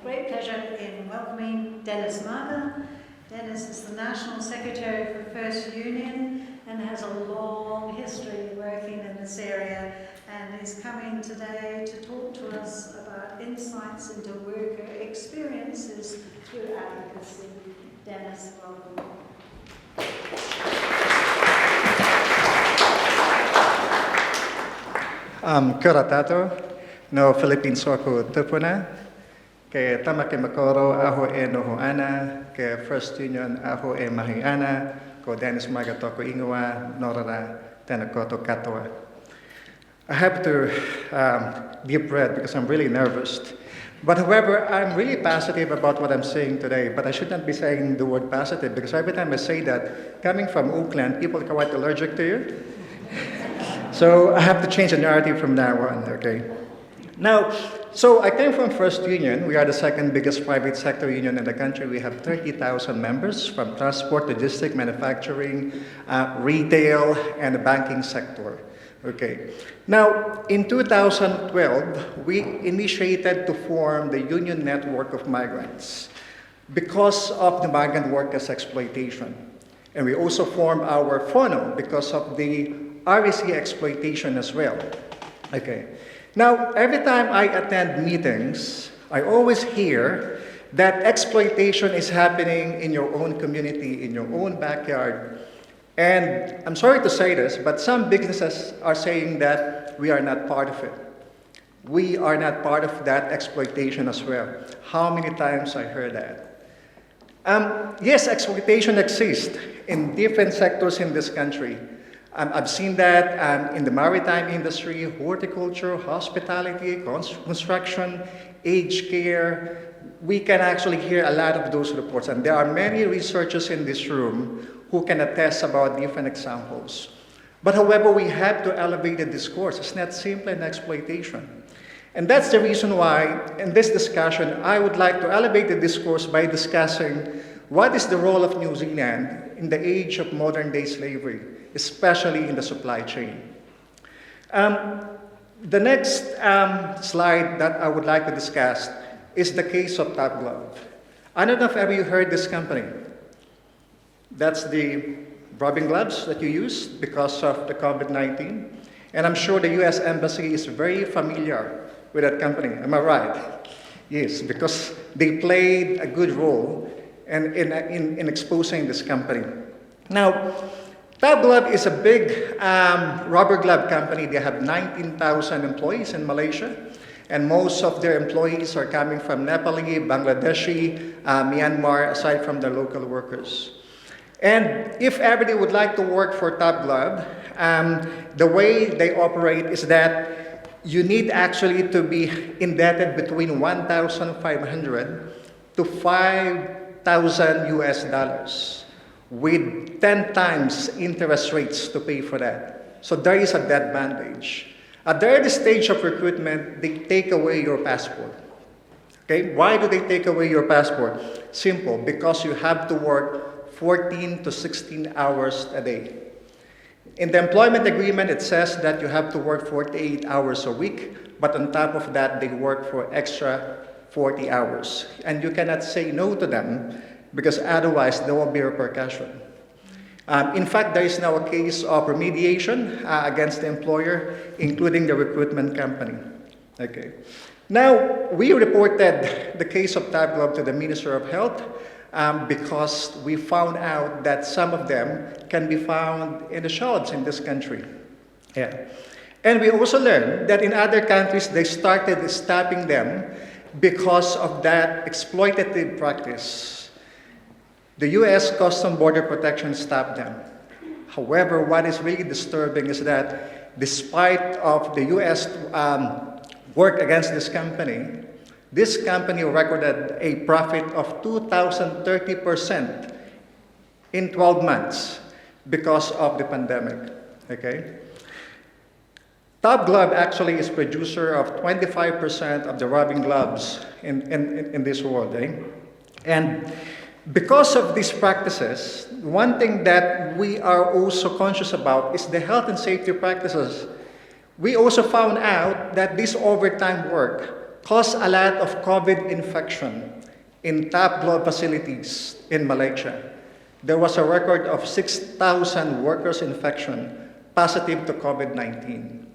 great pleasure in welcoming Dennis Maga. Dennis is the National Secretary for First Union and has a long history working in this area, and is coming today to talk to us about insights into worker experiences through advocacy. Dennis, welcome. Kia ora tātou, no Philippines wako tupuna, ke tamake makoro aho e noho ana, ke First Union aho e mahi ana, ko Dennis Maga toko ingoa, norara, tēnā koto katoa. I have to deep breath because I'm really nervous. But however, I'm really positive about what I'm saying today, but I shouldn't be saying the word positive because every time I say that, coming from Auckland, people are quite allergic to you. So I have to change the narrative from now on, okay? Now, so I came from First Union. We are the second biggest private sector union in the country. We have 30,000 members from transport, logistics, manufacturing, retail, and the banking sector. Okay. Now, in 2012, we initiated to form the union network of migrants because of the migrant workers' exploitation. And we also formed our FONO because of the REC exploitation as well. Okay. Now, every time I attend meetings, I always hear that exploitation is happening in your own community, in your own backyard. And I'm sorry to say this, but some businesses are saying that we are not part of it. We are not part of that exploitation as well. How many times I heard that? Yes, exploitation exists in different sectors in this country. I've seen that in the maritime industry, horticulture, hospitality, construction, aged care. We can actually hear a lot of those reports, and there are many researchers in this room who can attest about different examples. But however, we have to elevate the discourse. It's not simply an exploitation. And that's the reason why, in this discussion, I would like to elevate the discourse by discussing what is the role of New Zealand in the age of modern-day slavery, especially in the supply chain. The next slide that I would like to discuss is the case of Top Glove. I don't know if ever you heard this company. That's the rubbing gloves that you use because of the COVID-19. And I'm sure the US Embassy is very familiar with that company. Am I right? Yes, because they played a good role in exposing this company. Now, Top Glove is a big rubber glove company. They have 19,000 employees in Malaysia, and most of their employees are coming from Nepali, Bangladeshi, Myanmar, aside from the local workers. And if everybody would like to work for Top Glove, the way they operate is that you need actually to be indebted between 1,500 to 5,000 US dollars with 10 times interest rates to pay for that. So there is a debt bandage. At the early stage of recruitment, they take away your passport. Okay, why do they take away your passport? Simple, because you have to work 14 to 16 hours a day. In the employment agreement, it says that you have to work 48 hours a week, but on top of that, they work for extra 40 hours. And you cannot say no to them because otherwise there will be repercussion. In fact, there is now a case of remediation against the employer, including the recruitment company. Okay. Now, we reported the case of Top Glove to the Minister of Health because we found out that some of them can be found in the shelves in this country. Yeah. And we also learned that in other countries, they started stopping them because of that exploitative practice. The US Customs Border Protection stopped them. However, what is really disturbing is that despite of the US work against this company recorded a profit of 2,030% in 12 months because of the pandemic, okay? Top Glove actually is producer of 25% of the rubbing gloves in this world, eh? And because of these practices, one thing that we are also conscious about is the health and safety practices. We also found out that this overtime work caused a lot of COVID infection in top glove facilities in Malaysia. There was a record of 6,000 workers' infection positive to COVID-19.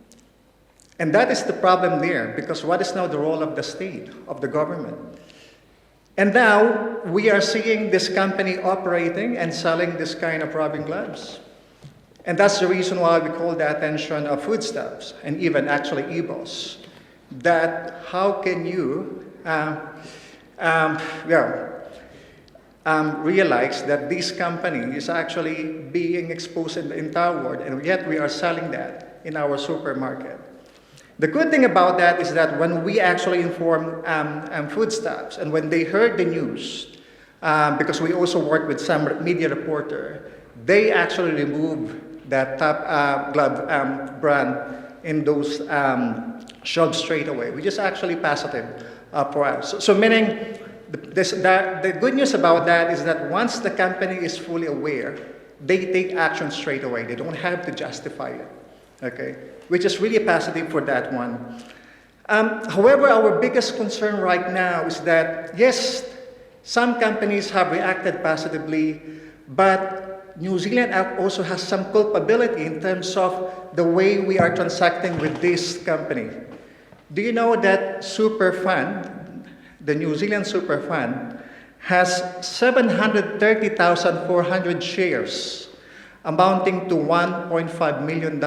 And that is the problem there, because what is now the role of the state, of the government? And now we are seeing this company operating and selling this kind of rubbing gloves. And that's the reason why we call the attention of foodstuffs and even actually EBOS, that how can you realize that this company is actually being exposed in the entire world, and yet we are selling that in our supermarket. The good thing about that is that when we actually inform foodstuffs, and when they heard the news, because we also work with some media reporter, they actually removed that top glove brand in those shelves straight away, which is actually positive for us. So meaning, the good news about that is that once the company is fully aware, they take action straight away. They don't have to justify it, okay? Which is really positive for that one. However, our biggest concern right now is that, yes, some companies have reacted positively, but New Zealand also has some culpability in terms of the way we are transacting with this company. Do you know that Super Fund, the New Zealand Super Fund, has 730,400 shares, amounting to $1.5 million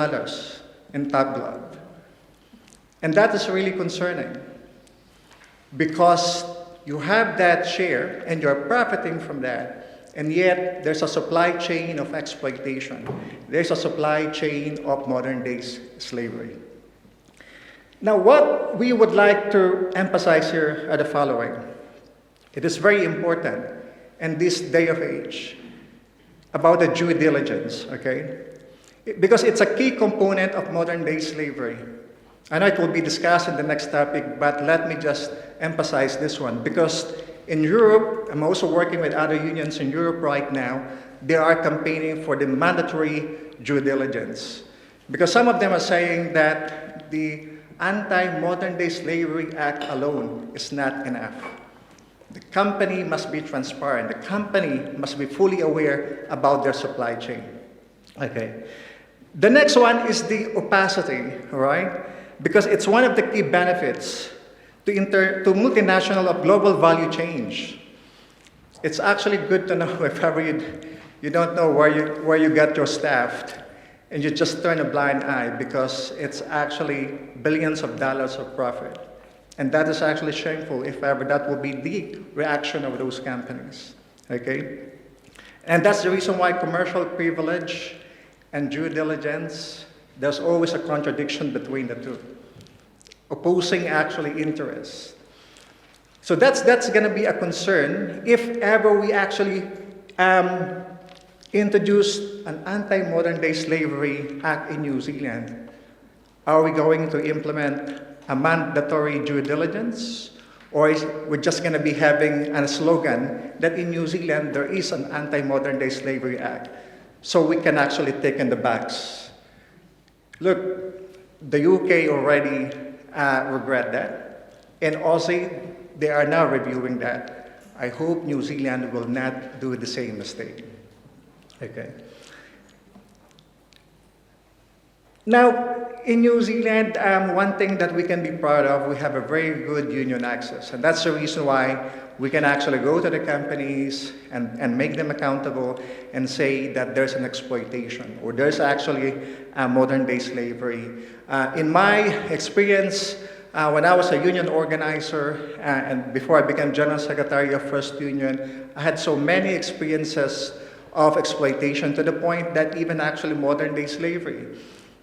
in top glove? And that is really concerning, because you have that share and you're profiting from that, and yet there's a supply chain of exploitation. There's a supply chain of modern day slavery. Now, what we would like to emphasize here are the following. It is very important in this day of age about the due diligence, okay? Because it's a key component of modern day slavery. I know it will be discussed in the next topic, but let me just emphasize this one. Because in Europe, I'm also working with other unions in Europe right now, they are campaigning for the mandatory due diligence. Because some of them are saying that the Anti-Modern Day Slavery Act alone is not enough. The company must be transparent. The company must be fully aware about their supply chain. Okay. The next one is the opacity, right? Because it's one of the key benefits to multinational of global value change. It's actually good to know if ever you don't know where you get your staff, and you just turn a blind eye, because it's actually billions of dollars of profit. And that is actually shameful if ever that will be the reaction of those companies, okay? And that's the reason why commercial privilege and due diligence, there's always a contradiction between the two, opposing actually interests. So that's going to be a concern if ever we actually introduce an anti-modern day slavery act in New Zealand. Are we going to implement a mandatory due diligence? Or is we're just going to be having a slogan that in New Zealand there is an anti-modern day slavery act, so we can actually take in the box? Look, the UK already regret that. In Aussie, they are now reviewing that. I hope New Zealand will not do the same mistake. Okay. Now, in New Zealand, one thing that we can be proud of, we have a very good union access. And that's the reason why we can actually go to the companies and make them accountable and say that there's an exploitation or there's actually a modern day slavery. In my experience, when I was a union organizer and before I became General Secretary of First Union, I had so many experiences of exploitation to the point that even actually modern day slavery.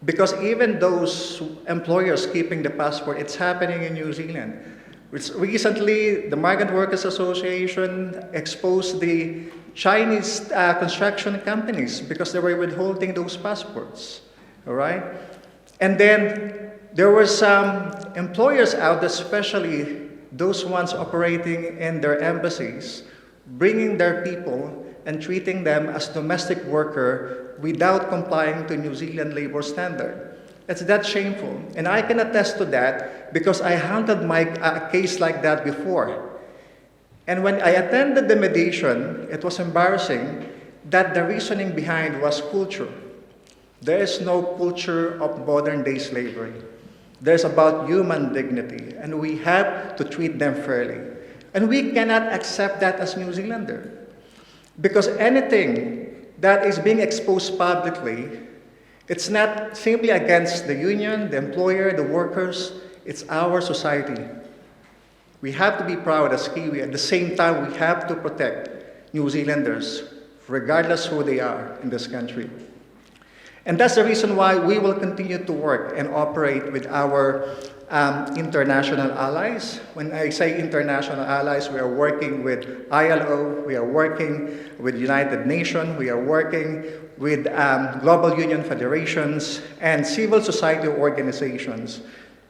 Because even those employers keeping the passport, it's happening in New Zealand. Recently, the Migrant Workers Association exposed the Chinese construction companies because they were withholding those passports, all right? And then there were some employers out there, especially those ones operating in their embassies, bringing their people and treating them as domestic worker without complying to New Zealand labor standard. It's that shameful. And I can attest to that because I handled a case like that before. And when I attended the mediation, it was embarrassing that the reasoning behind was culture. There is no culture of modern-day slavery. There's about human dignity, and we have to treat them fairly. And we cannot accept that as New Zealander. Because anything that is being exposed publicly, it's not simply against the union, the employer, the workers, it's our society. We have to be proud as Kiwi. At the same time, we have to protect New Zealanders, regardless who they are in this country. And that's the reason why we will continue to work and operate with our international allies. When I say international allies, we are working with ILO, we are working with United Nations, we are working with global union federations and civil society organizations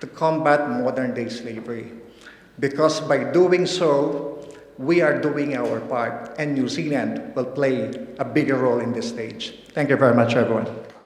to combat modern-day slavery. Because by doing so, we are doing our part, and New Zealand will play a bigger role in this stage. Thank you very much, everyone.